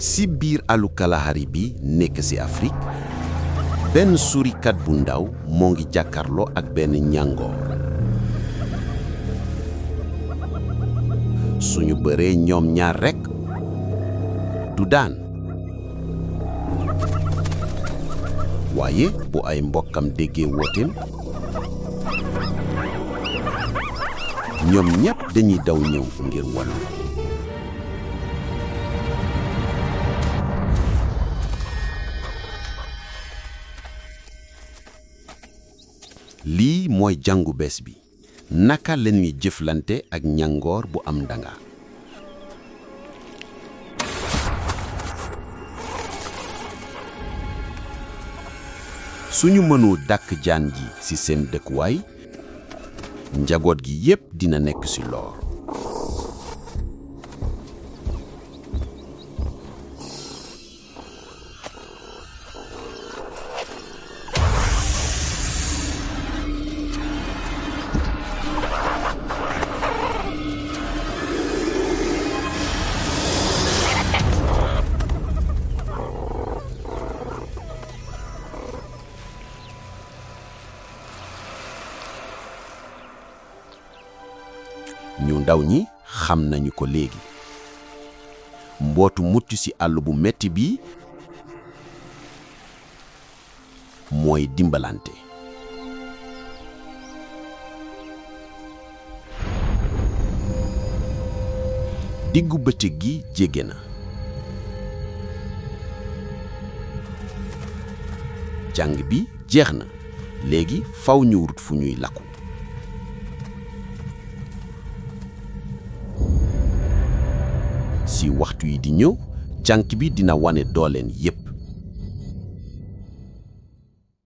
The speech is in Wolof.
si biir àllu Kalahari bi nekk ci Afrique benn surikat bu ndaw moo ngi jàkkarloo ak benn ñàngoor suñu bëree ñoom ñaar rekk du daan waaye bu ay mbokkam déggee wooteem ñoom ñépp dañuy daw ñëw ngir wallu ko lii mooy jàngu bees bi naka la ñuy jëflante ak ñangoor bu am ndanga suñu mënul dàkk jaan ji ci seen dëkkuwaay njaboot gi yépp dina nekk ci lor ñu ndaw ñi xam nañu ko léegi mbootu mucc ci àll bu metti bi mooy dimbalante diggu bëccëg gi jege na jàng bi jeex na léegi faw ñu wut fu ñuy lakku si waxtu yi di ñëw jànk bi dina wane dooleen yépp